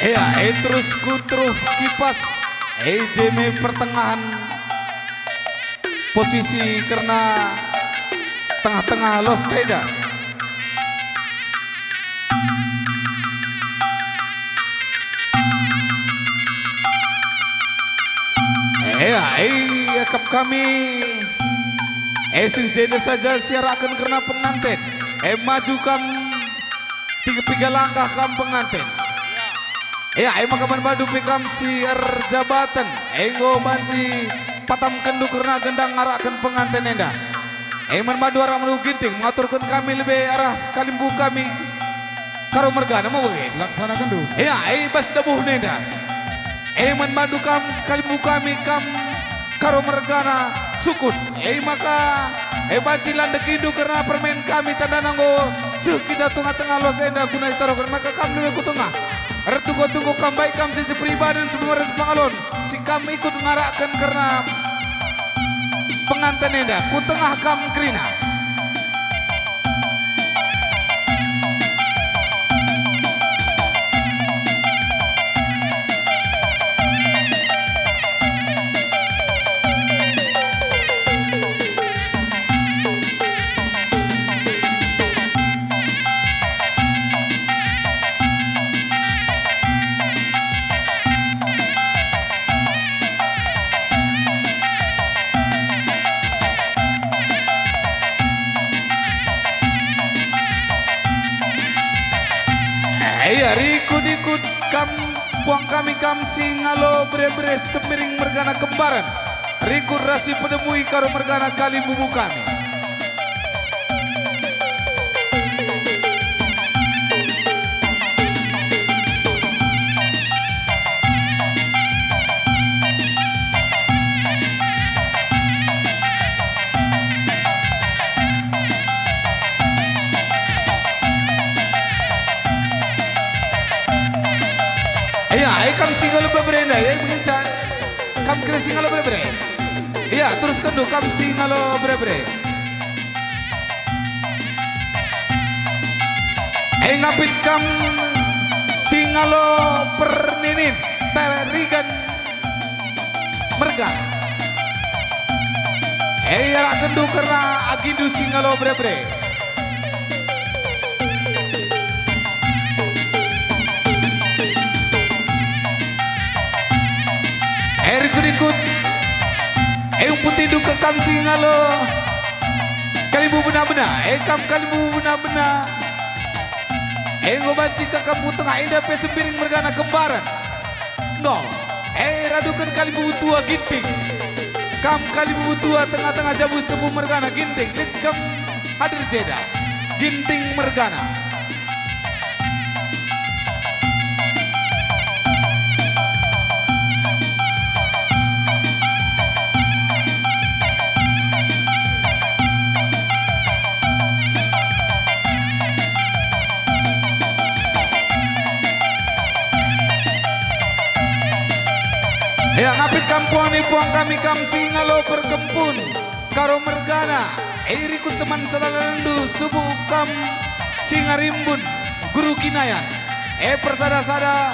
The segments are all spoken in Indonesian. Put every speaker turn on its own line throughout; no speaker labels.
Ya, terus kutruh kipas jeme pertengahan posisi karena tengah-tengah los kaida. Yakap kami sing jadi saja siarakan karena pengantin maju kam tiga langkah kam pengantin makaman badu pikam siar jabatan enggo banci patam kendu karena gendang ngarakan pengantin enda man madu arah menuju ginting mengaturkan kami lebih arah kalimbu kami karo mergana mau begini
laksana kendu
bas dabuh nenda man madu kam kalimbu kami kam karo mergana sukun maka banci landek hindu karena permain kami tanda nanggo kita tengah-tengah los enda guna itarokan maka kami dulu ikut tengah tunggu kam baik kam sisi pribadi dan semua res pengalon si kami ikut ngarakkan karena pengantin enda ku tengah kam kerina. Rikut-ikut kam puang kami kam singalo bre-bre semiring mergana kembaran rikut rasi pedemui karo mergana kali bubu kami kam singalo beberenda mengincar kam kira singalo bebre terus kendu kam singalo bebre ngapit kam singalo perninin terigan mergan rak kendu karena agindu singalo bebre ikut putih duka kam singalo kalibu benar-benar kam kalibu benar-benar ngobanci ke kamu tengah indah pe sembiring mergana kembaran no radukan kalibu tua ginting kam kalibu tua tengah-tengah jabus tebu mergana ginting lid kam hadir jeda ginting mergana. Ngapit kampuang ni puang kami kam singalo perkempun karo mergana rikut teman sadalandu subuh kam singarimbun guru kinayan persada-sada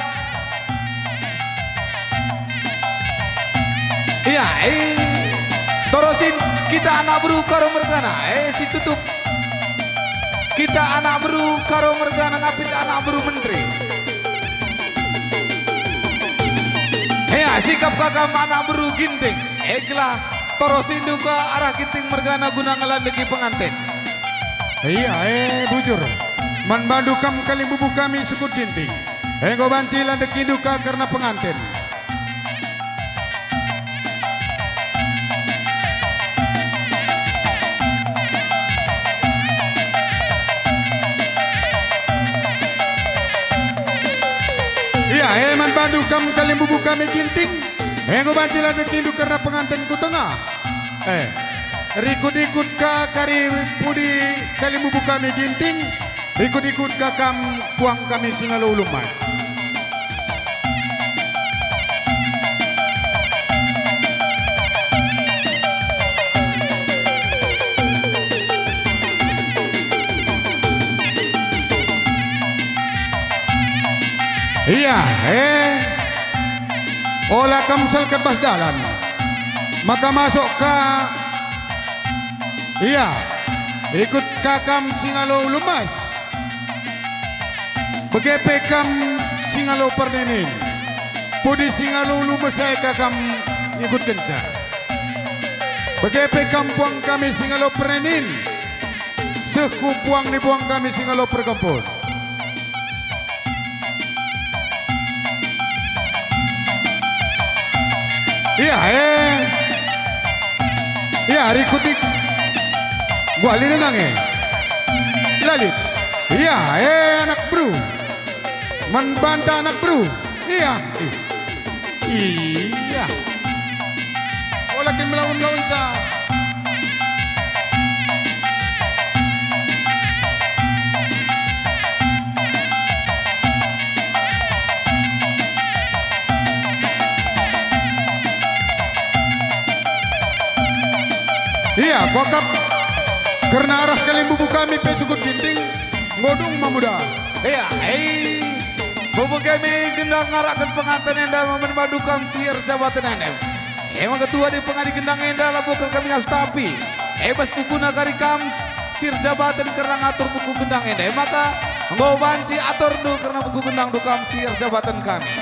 torosin kita anak beru karo mergana si tutup kita anak beru karo mergana ngapit anak beru menteri sikap kakak anak beru ginting gelah torosin duka arah ginting mergana guna ngelandeki pengantin
bujur man bandu kam kali bubu kami sukut ginting go banci landeki duka karena pengantin man bandu kam kali bubu kami ginting go banci landeki duka karena pengantin ku tengah rikut-ikut ka kari pudi kali bubu kami ginting rikut-ikut ka kam puang kami singalo ulumat Iya, olah kamsel ke bas dalan. Maka masuk ke iya, ikut kakam singalo lumas. Begepekam singalo pernenin. Pudi singalo lumas saya kakam ikut kenca. Begepekam puang kami singalo pernenin. Seku puang ni puang kami singalo perkampun. Iya, iya, rikutik. Gua lihat nange. Lalit. Iya, anak bro. Membantah anak bro. Iya. Iya. Walakin melawan-lawan sa. Iya, kokap karena arah kalimbubu kami pesukut ginting ngodong mamuda.
Iya, bubu kami gendang ngarakan pengantin enda memenudukan siar jabatan enda. Emang ketua di pengadi gendang enda lah bukan kami ngastapi. Bas buku nagari kam sir jabatan karena ngatur buku gendang enda. Maka ngau banci atur du karena buku gendang dukam sir jabatan kami.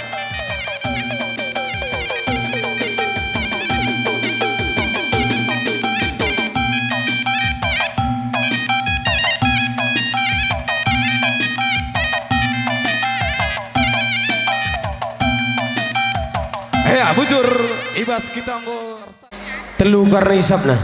Ya bujur ibas kita nggo
telu karena hisapna.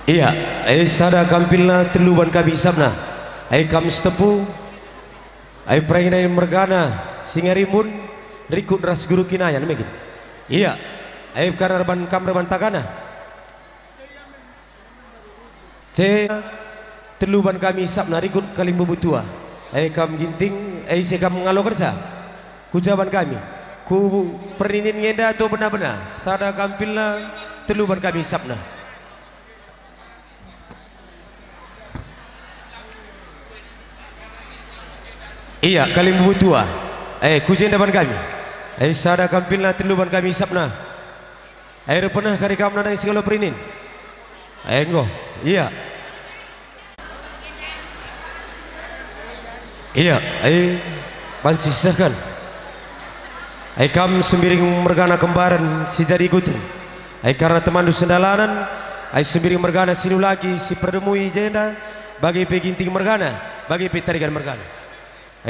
Iya, sada kampilna teluban kami hisapna. Kam stepu, perainai mergana singarimun rikut ras guru kinayan megin. Iya, karena reban kam reban tagana. Teluban kami hisap narikut kalimbu butua. Kam ginting, se kam ngalo kerja. Kujaban kami. Ku perinin ngenda atau benar-benar. Sada kampilna teluban kami hisapna. Iya, kalimbu butua. Kujendaban kami. Sada kampilna teluban kami hisapna. Pernah kari kam nana segala perinin. Enggo, iya. Iya, panci sahkan. Kam sembiring mergana kembaran si jadi ikutin. Karena teman du sendalanan, sembiring mergana sinu lagi si perdemui jenda bagi peginting mergana, bagi petarigan mergana.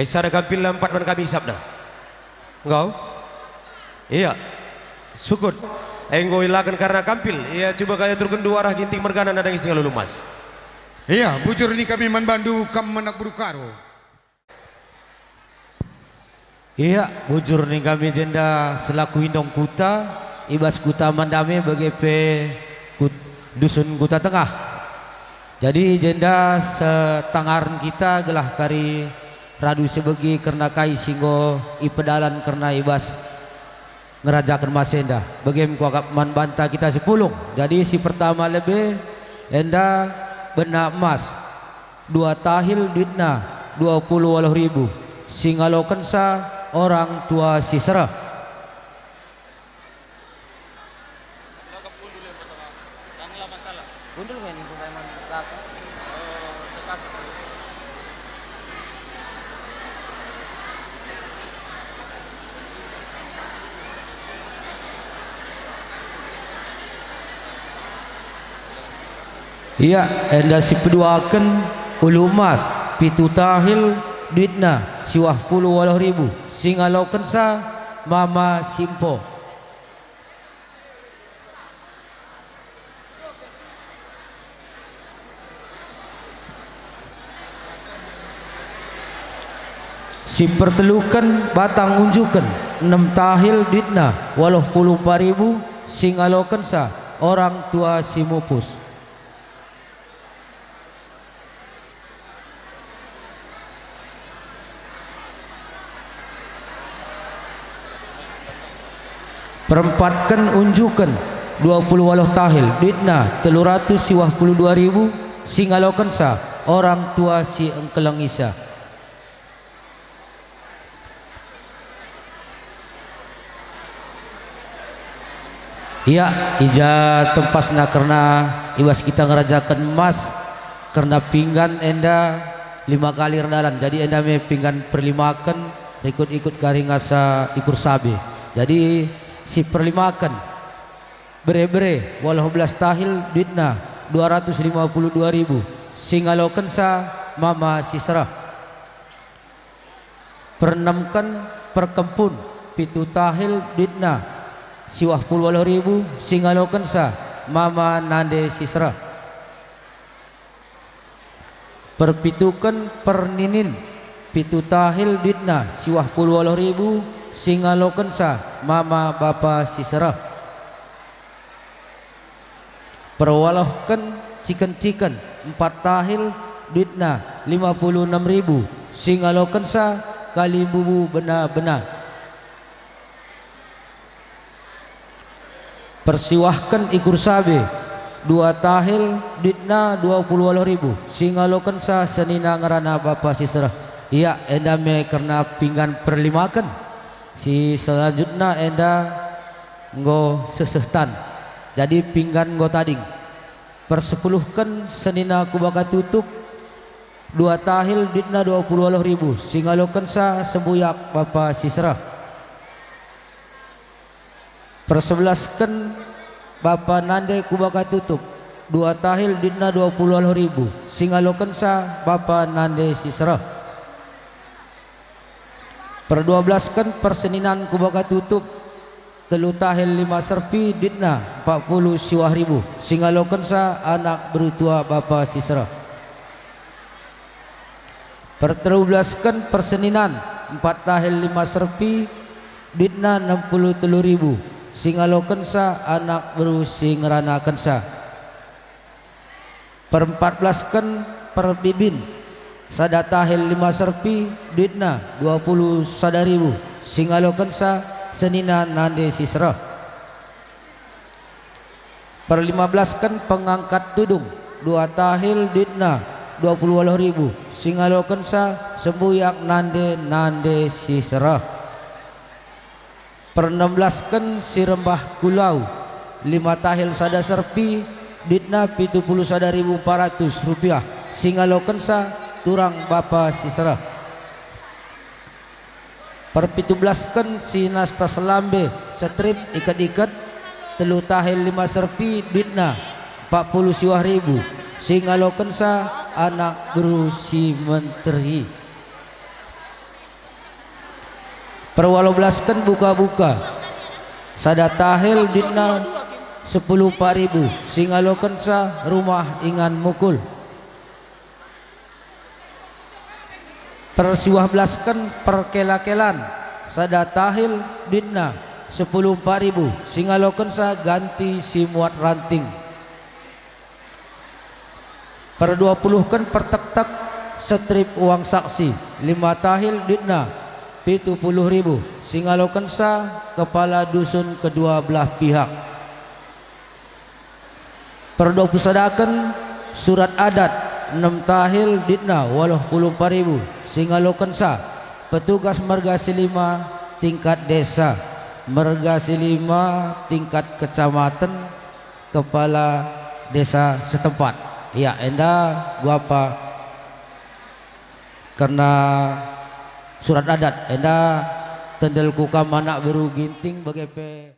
Sada kampil lampat man kami sabda. Engkau? Iya. Sukut. Engkau ilakan karena kampil. Iya coba kaya turun dua arah ginting mergana nadang isi ngalu lumas.
Iya, bujur ini kami membantu kam menak berukaro.
Iya, bujur nih kami jenda selaku indong kuta, ibas kuta mandame BGP dusun kuta tengah. Jadi jenda setangaran kita gelah kari radu sebegi karena kai singgo ipedalan karena ibas ngerajakan masenda. Bagaimana kuakap man banta kita 10. Jadi si pertama lebih enda benak emas 2 tahil duitna 20.000 singalokan sa orang tua si serah. Iya, enda si peduakan ulu emas 7 tahil duitna siwah 10.000 singalaukan sa mama simpo. Si pertelukan batang unjukan 6 tahil duitna walau 10.000 singalaukan sa orang tua si mupus. Perempatkan unjukan 28 tahil duitna 352.000 singalokan sa orang tua si engkelang isa. Iya, ija tempasna karena iwas kita ngerajakan emas karena pinggan enda 5 kali rendalan. Jadi enda me pinggan perlimakan ikut-ikut karingasa ikur sabe. Jadi si perlimakan bere-bere walau belas tahil duitna 252.000 singalokan sa mama sisra. Pernamkan perkempun pitu tahil duitna siwah 10.000 singalokan sa mama nande sisra. Perpitukan perninin pitu tahil duitna siwah 10.000 singalokan sa mama bapa sisra. Perwalohkan ciken-ciken 4 tahil duitna 56.000 singalokan sa kali bubu benar-benar. Persiwahkan ikur sabe 2 tahil duitna 28.000 singalokan sa senina ngarana bapa sisra. Iya enda me karena pinggan perlimakan si selanjutnya enda nggo sesehtan jadi pinggan nggo tading. Persepuluhkan senina kubaka tutup 2 tahil duitna 28.000 singalokan sa sembuyak bapa sisra. Persebelaskan bapa nande kubaka tutup 2 tahil duitna 20.000 singalokan sa bapa nande sisra. Per-12kan perseninan kubaka tutup 3 tahil 5 serpi duitna 40 siwah ribu singalokan sa anak berutua bapa sisra. Per-13kan perseninan 4 tahil 5 serpi duitna 63.000 singalokan sa anak berusi ngeranakan sa. Per-14 kan perbibin sada tahil 5 serpi duitna 20 sadaribu singalokan sa senina nande sisra. Per-15 kan pengangkat tudung 2 tahil duitna 28.000 singalokan sa sembuyak nande sisra. Per-16 kan si rembah kulau 5 tahil sada serpi duitna 71.400 rupiah singalokan sa turang bapa sisra. Per-17 kan si nasta selambe setrip ikat-ikat 3 tahil 5 serpi duitna 40 siwah ribu singalokan sa anak guru si menteri. Per-18 buka-buka sada tahil duitna 10.000 singalokan sa rumah ingan mukul. Per-19 perkela-kelan sada tahil duitna 10.000 singalokan sa ganti si muat ranting. Per-20 kan pertek-tek setrip uang saksi 5 tahil duitna 70.000 singalokan sa kepala dusun kedua belah pihak. Per-21 surat adat 6 tahil duitna 84.000 singalokan sa petugas marga silima tingkat desa, marga silima tingkat kecamatan, kepala desa setempat. Ya enda gua apa karena surat adat enda tendel kuka manak beru ginting bagepe.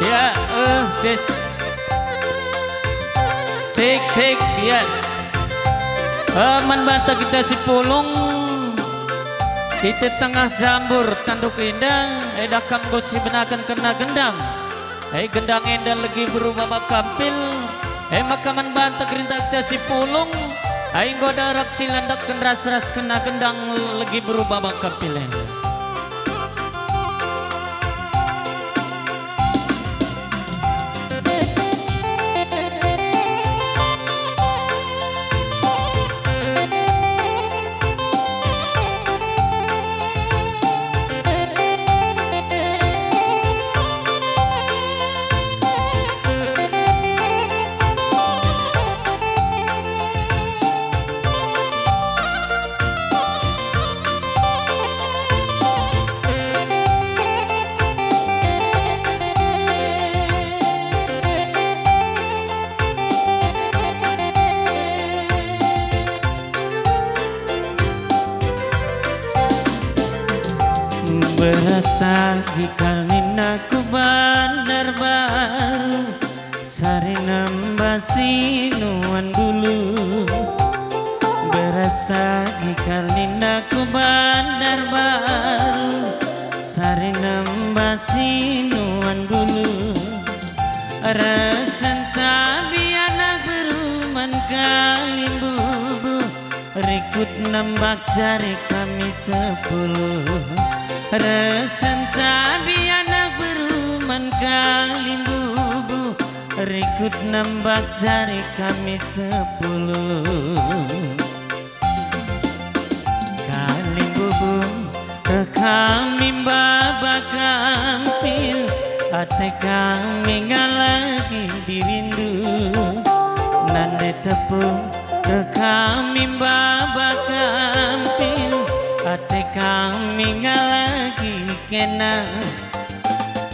Ya, this take yes. Man banta kita si pulung kita tengah jambur tanduk indang edakam gosi benakan kena gendang gendang endang lagi berubah makampil makaman banta gerinta kita si pulung goda rak silandak ras kena gendang lagi berubah makampil. Berestagi kalina ku bandar baru sari nambasi nuan dulu. Berestagi kalina ku bandar baru sari nambasi nuan dulu. Resenta bianak beruman kalim bubu rikut nambak jari kami 10. Resenta bianak beruman kalim bubu rikut nambak jari kami 10. Kalim bubu kami baba kampil ate kami ngalagi dirindu. Nande tepung kami baba kampil ate kami ngalagi kena.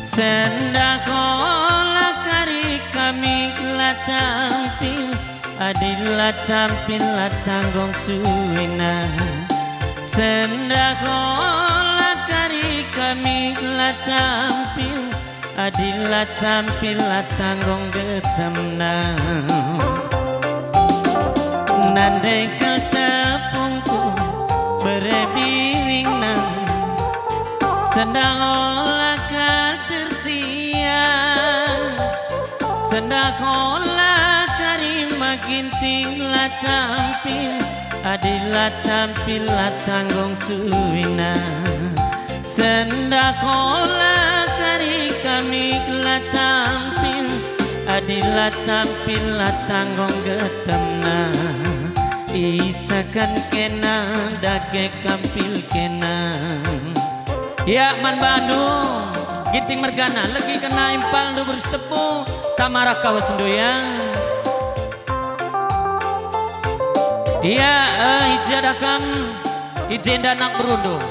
Sendakola kari kami la tampil adila tampil la tanggong suwina. Sendakola kari kami la tampil adila tampil la tanggong getemna. Nande ketepungku berebiring nang sedang olah ketersian. Sedang olah kari makin tinglah tampil adila tampil la tanggong suwina. Sendak olah kari kami la tampil adila tampil la tanggong getemna. Isakan kena dake kampil kena. Ya man Bandung Ginting Mergana lagi kena impal du berstepu tamara kawas sendoyang. Ya ijadakam ijenda anak berundo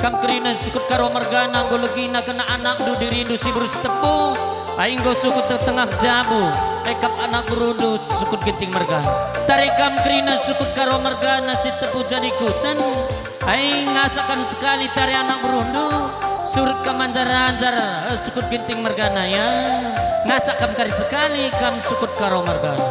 kam kerina sukut karo Mergana go legina kena anak du dirindu si berstepu aing go sukut tengah jabu ekap anak berundo sukut Ginting Mergana. Tarikam kerina sukut karo Mergana si tepu jadi kutan aing ngasakan sekali tari anak berundo surut kamanjar-anjar sukut Ginting Mergana ya ngasakan kari sekali kam sukut karo Mergana.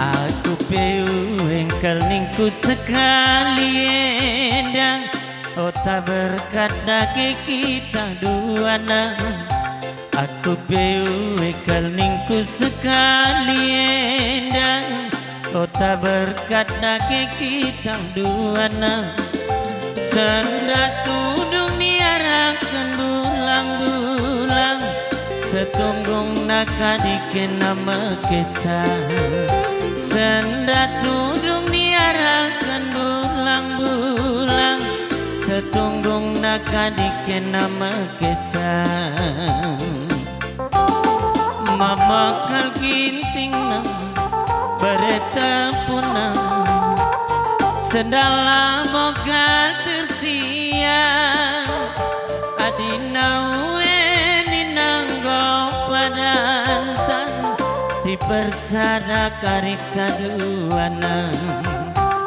Aku peu engkal ningku sekali endang ota berkat dake kita duana. Aku peu engkal ningku sekali endang ota berkat dake kita duana. Senda tudung niarakan bulang-bulang setunggung nakadiken nama kisah. Senda tudung niarakan bulang-bulang setunggung nakadiken nama kisah. Mama kal ginting nang bereta punang sendala moga tersiang adina weni nanggo padantang si persada karita duana.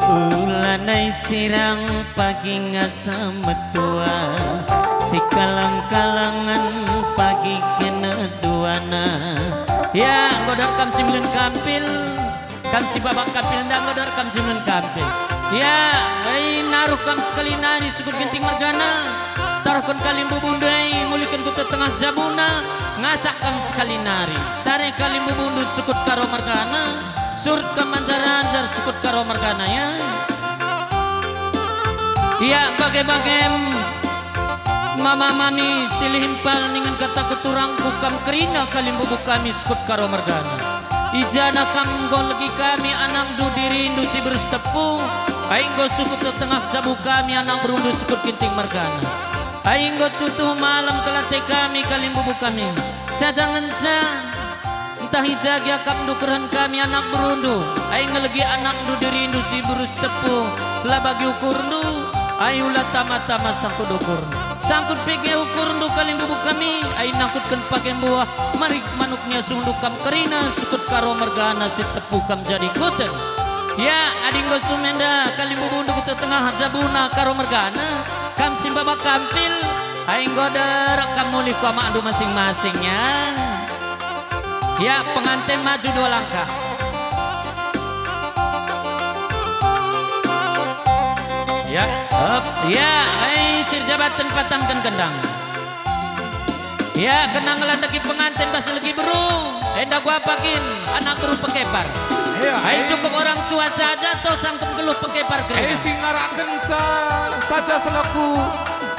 Ulanai sirang pagi ngasam metua si kalang-kalangan pagi kena duana. Ya godar kam simlen kampil kam si babak kampil dan godar kam simlen kampil. Ya naruh kam sekali nari sukut Ginting Mergana taruhkan kalimbu bundai mulikan ku tengah jabuna ngasak kam sekali nari tarik kalimbu bundu sukut karo Mergana surut kemanjar-anjar sukut karo Mergana ya. Ya bagai-bagai mama mami silihin pal dengan kata keturang kukam kerina kalimbu kami sukut karo Mergana. Ijana kam go lagi kami anak du dirindu si berstepu aing go sukut tengah jabu kami anak berundu sukut Ginting Mergana. Aing go tutuh malam kelate kami kalimbu kami sajangan can entah hijagya kam du keren kami anak berundu aing lagi anak du dirindu si berstepu lah bagi ukur du ayulah tama-tama sangkut ukur sangkut pege ukur du kalimbu kami aing nakutkan pakai buah marik manuknya sunduk kam kerina sukut karo Mergana si tepu kam jadi kuten. Ya, adinggo sumenda kalimbu bundu kutu tengah jabuna karo mergana. Kam simbaba kampil, aing goder kamuli ku ama adu masing-masingnya. Ya, pengantin maju 2 langkah. Ya, up, ya, sir jabatan patamkan kendang. Ya, kenang landaki pengantin pas lagi berung. Endak gua pakin anak beru pekepar. Hai cukup orang tua saja atau sangkem geluh pekepar kering.
Singaraken saja selaku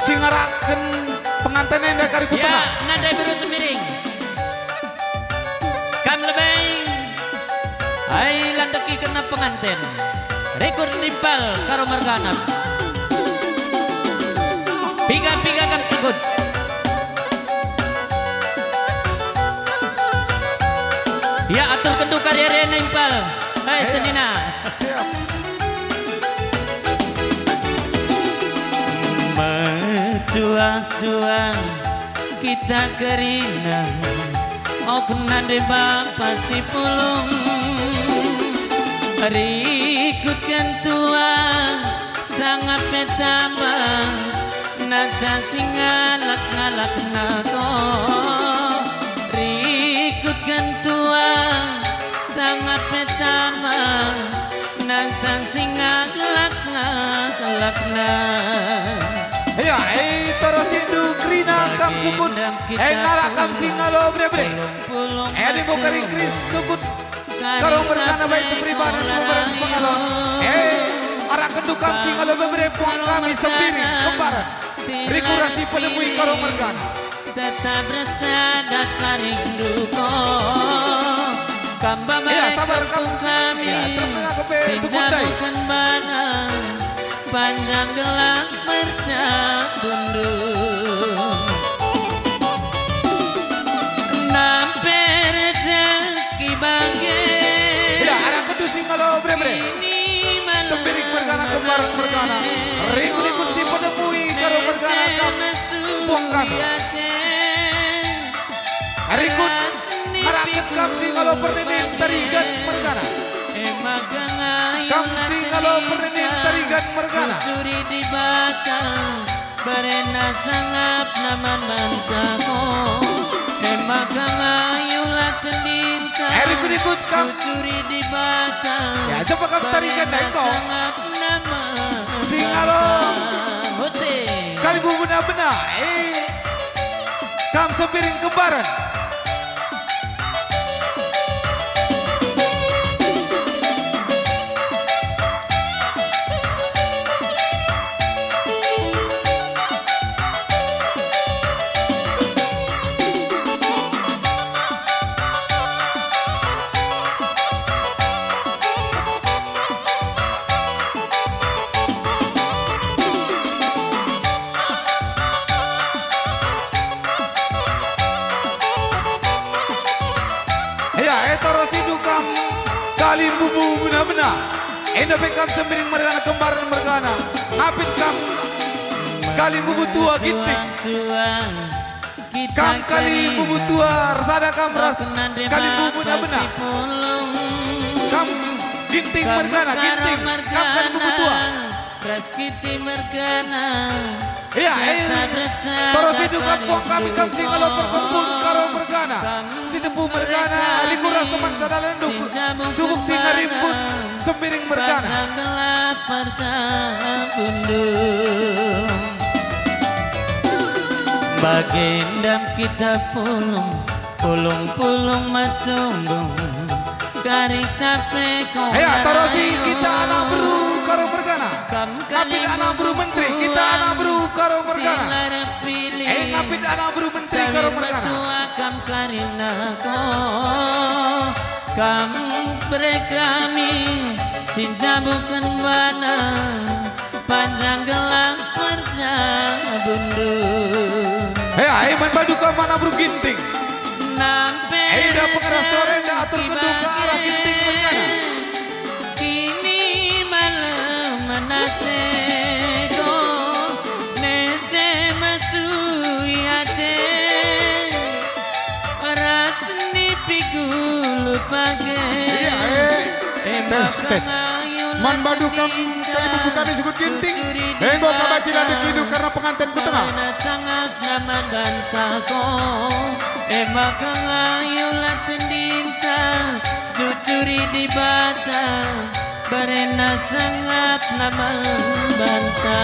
singaraken pengantin yang dari
Ya,
tengah.
nada biru semiring. Kam lebay. Hai landaki kena pengantin. Rekor nimpal karo merganap. Piga-piga kam sebut. Ya, atur kendu karyere nimpal. Hai senina.
Siap.
Mencuang-cuang kita kerina. Oh kena de bapak si pulung. Rikutkan tua sangat petama. Nata singalak-ngalak nako. Rikutkan tua sangat petama. Nata singalak-ngalak
Ya, terus itu krina kam sukut. Ngarak kam singalo bre-bre. Di go kering kris sukut. Karo mergana baik sepribadi kubarang pengalon. Arak kendu kam singalo bre puang kami sendiri kembaran. Rikurasi penemui karo mergana.
Tetap bersada tarik duko. Kamba
sabar
mereka kami.
tertengah kepe sukundai.
Bukan bana. Panjang gelap bercabundung. Nampe rezeki bagai.
Ya, arak kendu singalo bre-bre. Sembiring mergana kembaran mergana. Rikut si penemui karo mergana kam puang kami. Rikut araket kam singalo pernenin tarigan mergana. Kam singalo pernenin tarigan mergana.
Curi di batang berena sangap naman bantako. Emakang ayulah tendinta.
Rikut kam.
Curi di batang.
Ya, coba kam tarigan dah kau.
Sangap naman.
Singalo.
Hose.
Kali benar-benar. Kam sembiring kembaran. Terus itu kam kali bubu benar-benar. Enda bekam sembiring mergana kembaran mergana. Ngapit kam kali bubu tua ginting. Kam kali bubu tua rasada kam ras kali bubu benar-benar. Kam ginting mergana ginting. Kam kali bubu tua.
Ras kiti mergana.
Iya, terus itu kam puang kami kam singalo perkembun karo mergana. Si tepu mergana, likuras teman sadalan duk, subuk singa rimbut, sembiring mergana.
Bagendam kita pulung matumbung, kari tape kong.
Ayo, terus kita anak beru karo mergana. Ngapit anak beru menteri, kita anak beru karo mergana. Ngapit anak beru menteri karo mergana.
Kam karina ko, kam berekami, sinja bukan bana, panjang gelang percabundung.
Ayo, main badu ke mana beru ginting.
Nampe
Dah pengeras sore dah atur kedua ke arah ginting mergana.
Kini malam menate ko, nese masuyate. Rasni pigulut pagi.
Tes.
Man badu kam kali bubu kami sukut ginting. Ego kabacilan dikidu karena pengantin ku tengah.
Sangat naman banta ko. Maka ngayulat tendinta. Jujuri di bata. Barena sangat naman banta.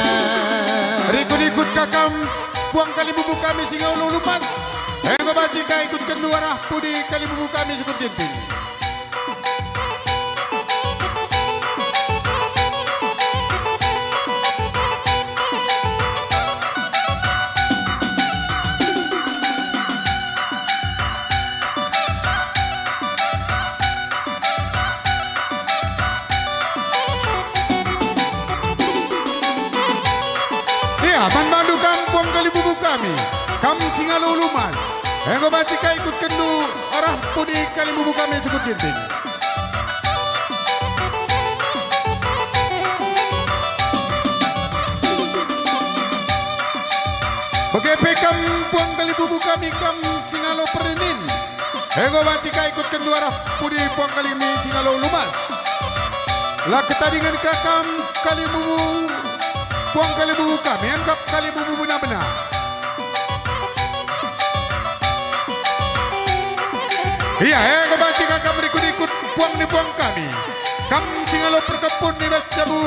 Rikut-ikut kakam buang kali bubu kami singa ululupan. Ego bacika ikut kedua rah pudi kali bubu kami sukut ginting. Man bandu kampung kali bubu kami kam singaluluman ego batika ikut kendu arah pudi kali bubu kami cukup ginting. Begepe kampung kali bubu kami kam singalo perinin ego batika ikut kendu arah pudi puang kali mi singaluluman lah ketadingan kakam kali bubu puang kali bubu kami, anggap kali bubu benar-benar. Iya, kebati kakak berikut-ikut puang ni puang kami. Kam singalo perkepun ni bacabu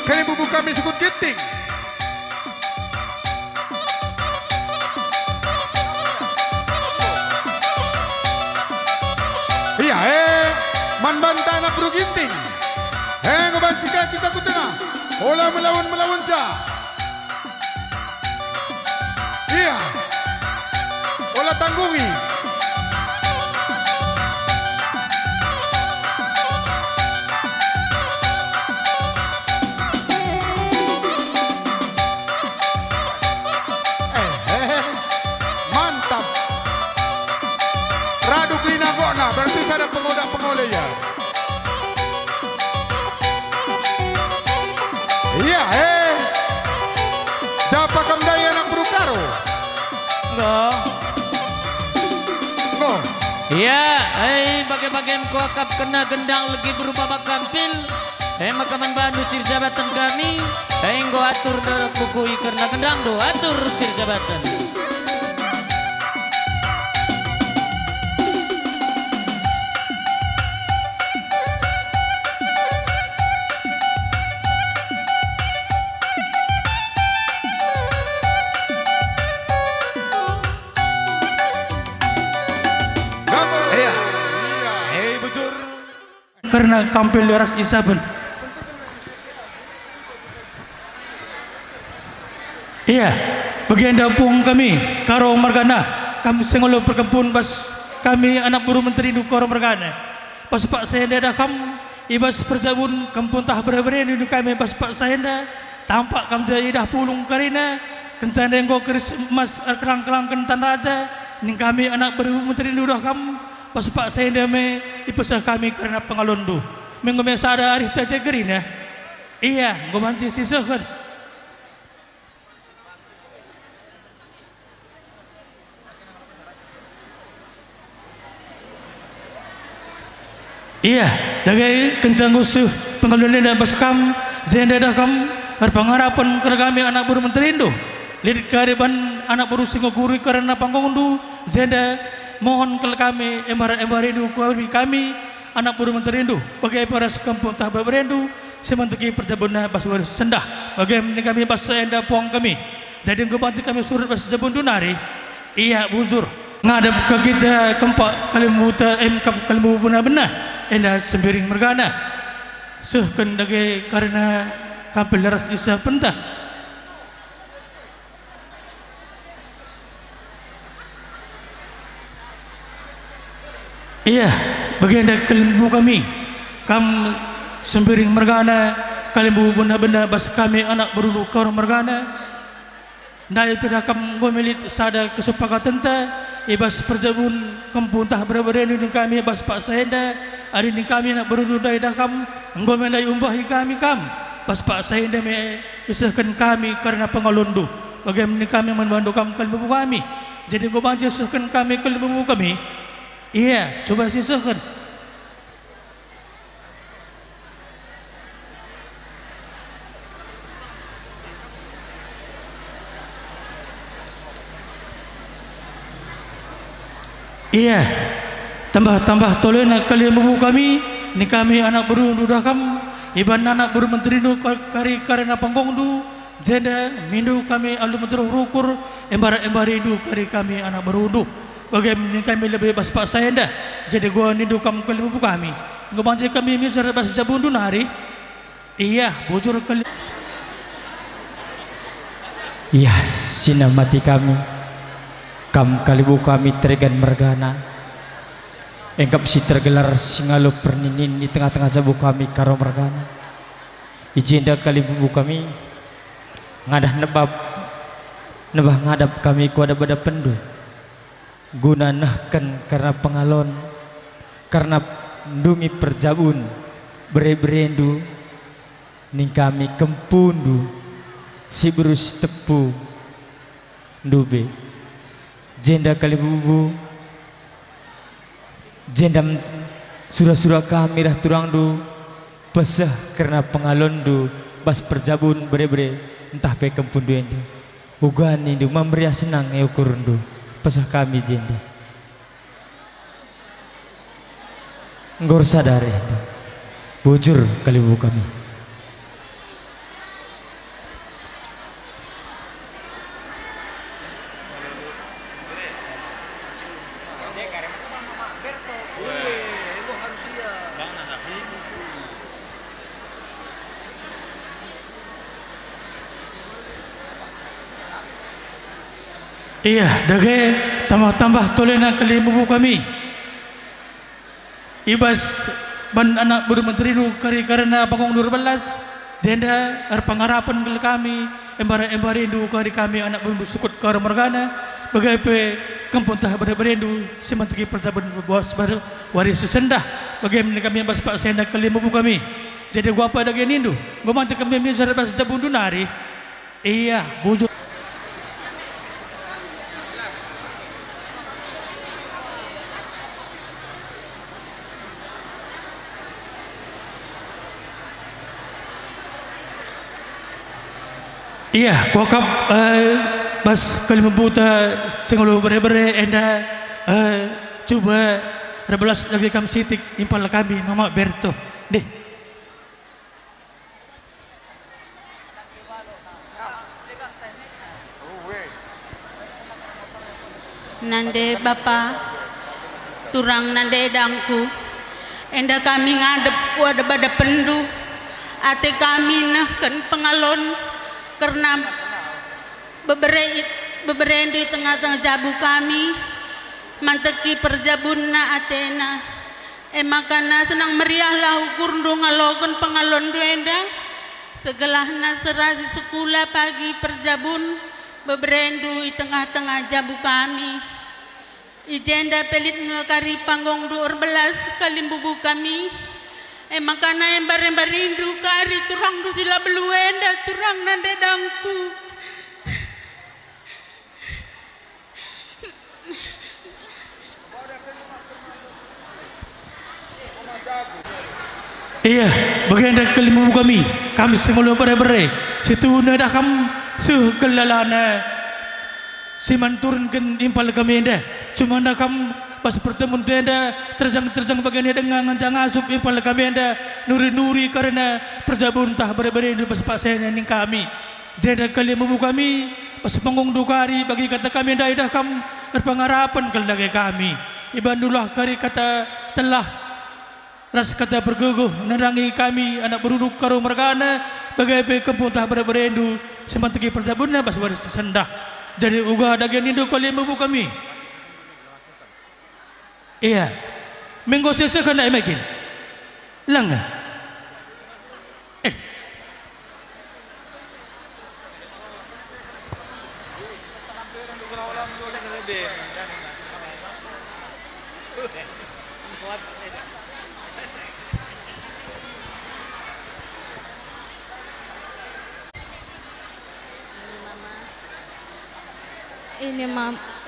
kali bubu kami sukut ginting. Iya, man banta anak buru ginting. Kebati kita ku tengah. Olah melawan ja. Iya. Olah tanggungi. Mantap. Radu klina gona berarti ada pengoda-pengoleh ya. Iya, dapat kamdaya anak berukaro.
Enggak.
Ngo.
Iya, bagian ko akap kena gendang lagi berupa makampil. Makaman bandu sir jabatan kami. Ngo atur darat bukui karena gendang do atur sir jabatan.
Karena kampil leras isaben. Iya, bagian dapung kami karo margana kami sengolo perkempun bas kami anak buru menteri du karo margana. Pas pak sehenda dah kam ibas perjabun kampung tah berberen du kami pas pak sehenda tampak kam jai dah pulung karina kencan dengko keris emas kelang-kelang kentan raja ning kami anak buru menteri du dah kam pas pak sehenda me ipesah kami karena pengalondu mengome sada ari taja gerina. Iya, gomanci sisahkan. Iya, dagai kencang usuh pengaluan dan baskam zenda dakam berpengarapan kepada kami anak buru menteri Indo. Lihat kehadiran anak buru Singapura karena panggundu zenda mohon ke kami embar Indo kami anak buru menteri Indo bagai para sekampung tahap berindu sementara perjabunnya basur sendah bagaimana kami bahasa enda puang kami jadi ngebantu kami surat bahasa jabun dunari. Iya buzur ngadap ke kita kempak kalimuta kalimu benar-benar enda sembiring mergana sehkan dage karena kampil laras isa pentah. Iya bagian dari kalimbu kami kam sembiring mergana kalimbu benar-benar bas kami anak berulu kau mergana nai pedakam gomelit sada kesepakatan ta ibas perjabun kampuntah berberen di kami bas pak sahenda hari ini kami nak berulu dai dakam ngomendai umbahi kami kam bas pak sahenda me isahkan kami karena pengalundu bagaimana kami membantu kalimbu kami jadi go bantu isahkan kami kalimbu kami. Iya coba sisahkan. Iya, tambah tolong kalian bubu kami, ni kami anak baru dudakam, iban anak baru menteri nu kari karena panggong du, jeda mindu kami alu menteri rukur, embar indu kari kami anak baru du, bagaimana kami lebih bas pak saya dah, jadi gua nindu kamu kalian bubu kami, gua banci kami misal bas jabun du nari, iya bujur kali.
Iya, sinamati kami, kam kalibu kami tergan mergana, engkap si tergelar singalo perninin di tengah-tengah jabu kami karo mergana. Ijinda kalibu kami, ngadah nebah ngadap kami kuada bada pendu, guna nahkan karena pengalon, karena ndungi perjabun, berendu, ning kami kempundu. Si berus tepu dube jenda kali bubu jendam surah-surah kami dah turang du pesah karena pengalon du bas perjabun bere-bere entah pe kempun du ende ugan indu memberi senang eukur du pesah kami jenda ngor sadar ende bujur kali bubu kami.
Iya, dage tambah tolong kalian bubu kami. Ibas ban anak baru menteri nu kari karena panggong 12 jenda pengarapan ke kami embar indu kari kami anak baru sukut karo mergana bagai kampung tah berendu semantiki perjaban bos baru waris sendah bagaimana kami bas pak senda kalian bubu kami. Jadi gua apa dage nindu gua macam kami misal bas jabun dunari. Iya, bujur. Iya, kuakap bas kali membuta sengulu bere-bere enda coba 12 lagi kam sitik impal kami Mama Berto deh.
Nande bapa turang nande dangku enda kami ngadep wada bada pendu ate kami nahkan pengalon karena beberendu di tengah-tengah jabu kami manteki perjabunna atena makana senang meriahlah ukur ngalogon pengalon duenda segelahna serasi sekula pagi perjabun beberendu di tengah-tengah jabu kami ijenda pelit ngekari panggong 12 kali bubu kami makana embar rindu kari turang du sila beluenda turang nande dangku.
Iya, bagian kalimu kami semula bere-bere situ dah kam segelalana si manturunkan impal kami dah cuma dah kam pas pertemuan tenda terjang bagian dengan ngancang asup impal kami anda nuri karena perjabun tah bere-bere di pas pasien ning kami jeda kali membuka kami pas panggung dukari bagi kata kami anda dah kam berpengarapan keladai kami ibandulah kari kata telah ras kata berguguh nerangi kami anak beruduk karo mergana bagai kampung tah bere-bere indu semantiki perjabunnya pas waris sendah jadi uga dagian indu kali membuka kami. Iya, minggu sesa kan nak makin, langah.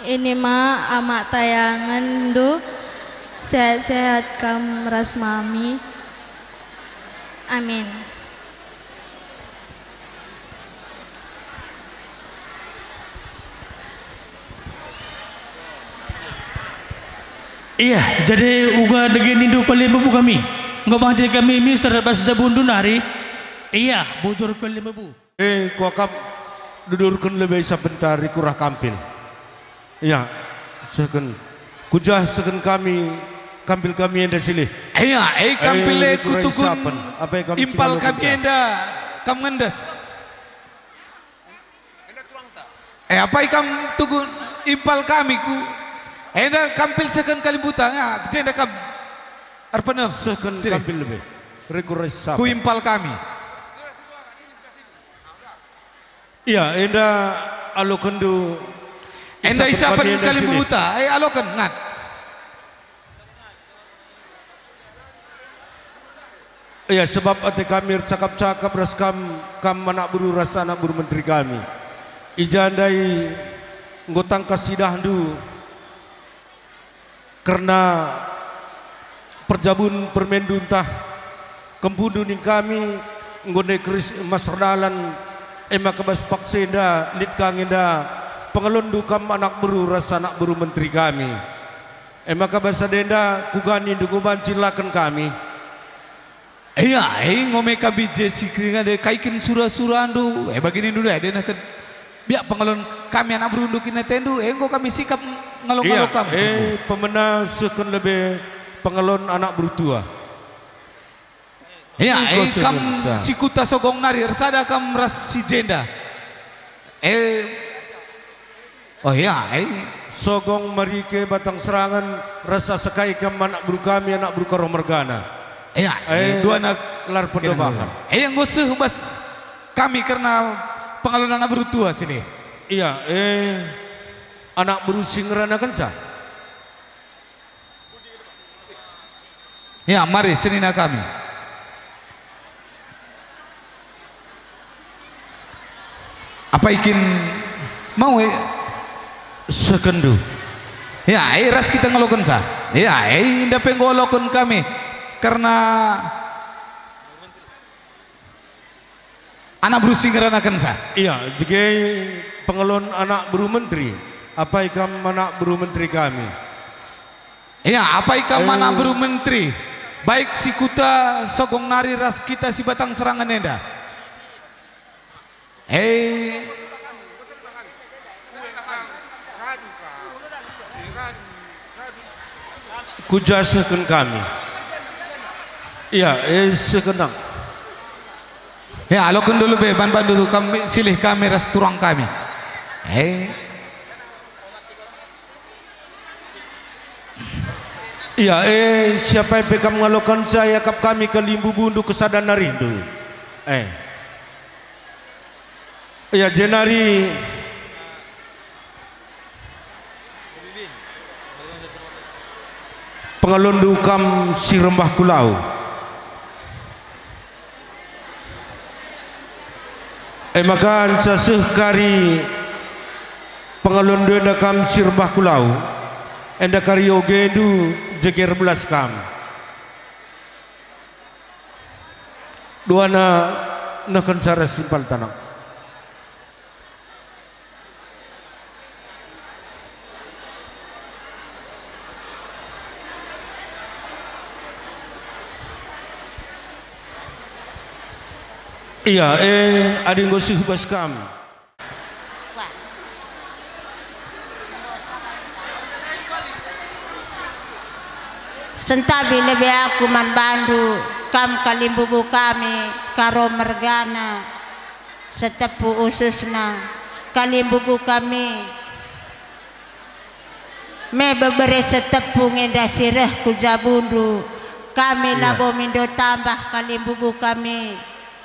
Ini amak tayangan do sehat-sehat kam ras mami. Amin.
Iya, jadi uga dengan Indo kalian bebu kami. Enggak bangsa kami Mister bahasa Jabundu nari. Iya, bujur kalian bebu.
Ku akam dudurkan lebih sebentar di kurah kampil. Iya, seken kujah seken kampil kami yang sini.
Iya, kampil kutukun
apa yang kami
impal kami enda kam ngendas. Apa ikam tukun impal kami ku enda kampil seken kali buta ya jenda kam arpana
seken kampil lebih rekurasi
ku impal kami.
Iya, enda alokandu
enda isapan kali buta alokan ngat.
Iya, sebab ate kami cakap-cakap ras kam anak buru rasa anak buru menteri kami. Ijandai ngotang kasidahdu karena perjabun permenduntah kempundu ning kami nggone kris masrdalan ema kebas paksenda nit kangenda pengelundu kam anak buru rasa anak buru menteri kami ema kebas denda kugani dunguban cilakan kami.
Iya, ngome kabije sikringa de kaikin surah-surah andu. Begini dulu ya, dia nak biak pengalon kami anak berunduk ini tendu. Engko kami sikap ngalong-ngalong kami.
Pemenang sekon lebih pengalon anak bertua.
Iya, kam sikuta sogong nari, sada kam ras si jenda. Oh iya,
sogong marike batang serangan rasa sekai kam anak buru kami anak buru karomergana.
Iya, dua anak
lar perdobahan.
Yang ngusah bas kami karena pengalon anak bertua sini.
Iya, anak berusia ngerana kan sah.
Ya, mari senina kami. Apa ikin mau
sekendu?
Ya, ras kita ngelokon sah. Ya, indah penggolokon kami. Karena anak berusia ngeranakan sah.
Iya, jika pengelon anak buru menteri, apa ikam anak buru menteri kami?
Iya, apa ikam anak buru menteri? Baik si kuta sogong nari ras kita si batang serangan enda.
Kujasakan kami. Iya, sekenang.
Ya, alokan dulu be, ban dulu kami silih kami ras turang kami.
Iya, siapa yang pegang ngalokan saya kap kami ke limbu bundu kesadan narindu. Iya, jenari pengalundu kam si rembah kulau. Makan saseh kari pengalundu enda kam si rembah kulau. Enda kari ogedu jeger belas kam. Dua nakan sara simpal tanang. Iya, ading gosih bas kam.
Sentabi lebih aku man bandu kam kalimbubu kami karo mergana setepu ususna kalimbubu kami me bebere setepu ngenda sireh kujabundu kami labo mindo tambah kalimbubu kami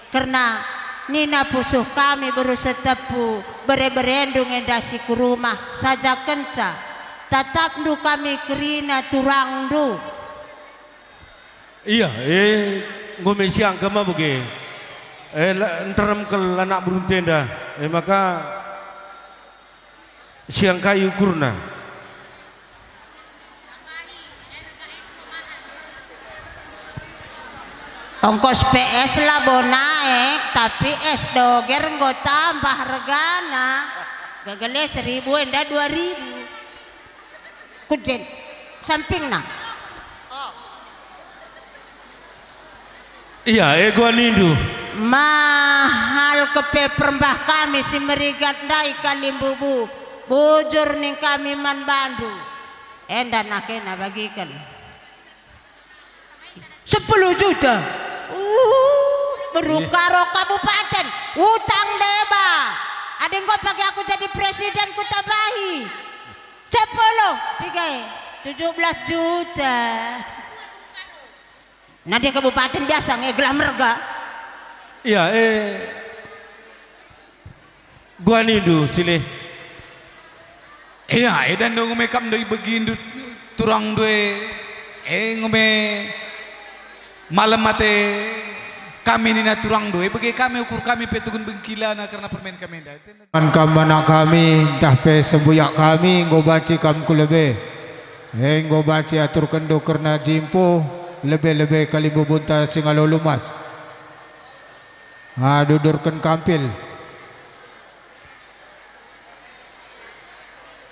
karena nina pusuh kami baru setepu bere-berendung endasi ke rumah saja kenca tetap du kami kerina turang du.
Iya, ngome siang kama buge. Enteram ke anak burung tenda. Maka siang kayu kurna.
Ongkos PS lah bo naik, tapi es doger nggo tambah regana. Gagale 1.000 enda 2.000. Kujen samping nak.
Iya, gua nindu.
Mahal kepe perembah kami si merigat dai kalimbubu. Bujur ning kami man bandu. Enda nakena bagikan 10 juta. Berukaro kabupaten utang deba. Ada yang gua pakai aku jadi presiden ku tambahi 10 pigai 17 juta. Nah di kabupaten biasa ngegelam merga.
Iya, gua nindu silih.
Iya, dan ngume kam doi begindu turang doi ngume malam mate kami nina turang doi bagi kami ukur kami petukun bengkilana karena permain kami dah.
Kamana kami dah pe sembuyak kami ngobaci kam ku lebe. Ngobaci atur kendo kerna jimpo lebih-lebih kali bubunta singalo lumas. Dudurkan kampil.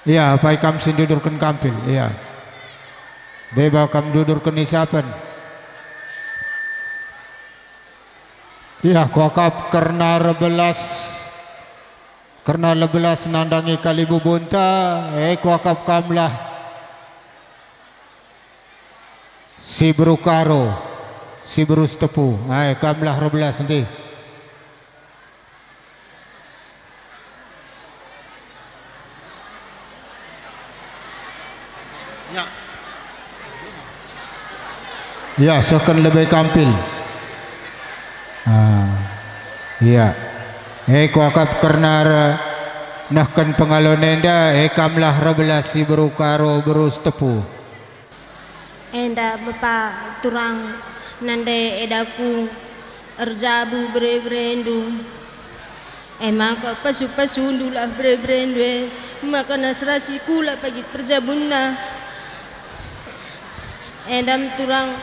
Iya, pai kam sin dudurkan kampil. Iya. Beba kam dudurkan isapan. Iya, kokap karena lebelas nandangi kali bubunta. Kokap kamlah si berukaro, si berus tepu. Kamlah rebelas nanti. Ya, sekan lebih kampil. Iya. Ku akap karena nahkan pengalonenda. Kamlah rebelas si berukaro berus tepu.
Enda bapa turang nande edaku erjabu bre-brendu. Maka pasu-pasu lah bre-brendu. Maka nasrasi kula pagi perjabunna. Endam turang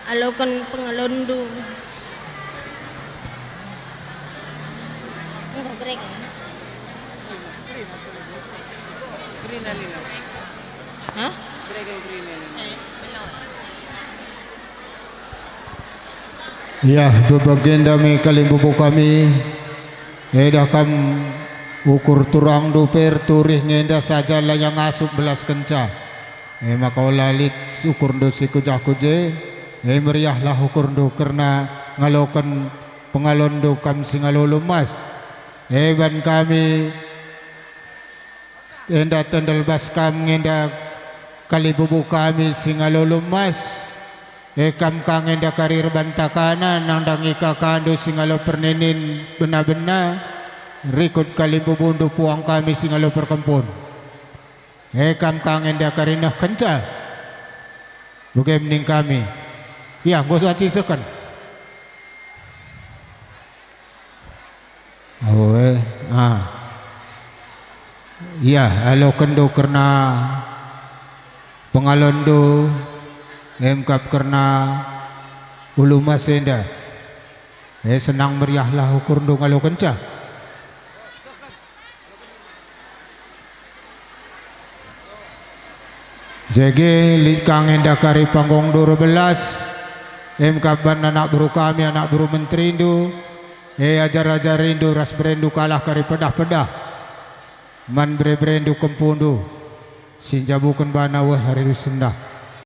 alokan pengalondu. Enggak break. Hah?
Ya, bebagian dami kalimbubu kami. Dah kam ukur turang duper turih ngenda saja lah yang asup belas kenca. Maka lalit ukur do si kujah kuje. Meriahlah ukur do karena ngalokan pengalondo kam singalo lumas. Ban kami enda tendel bas kam ngenda kalibubu kami singalo lumas. Kam kang enda karir bantakana nangdangi kakando singalo pernenin bena-bena rikut kalibubundu puang kami singalo perkempun. Kam kang enda karinah kenca bukan mending kami. Ya, gos aci sekan. Ya, alo kendo karena pengalondo emkap karena ulu masenda. Senang meriahlah ukur ndo ngalo kenca. Jege likang enda kari panggung 12 emkap ban anak buru kami anak buru menteri indu. Ajar-ajar rindu ras berendu kalah kari pedah-pedah. Man berendu kempundu. Sinjabukan bana wah hari sendah.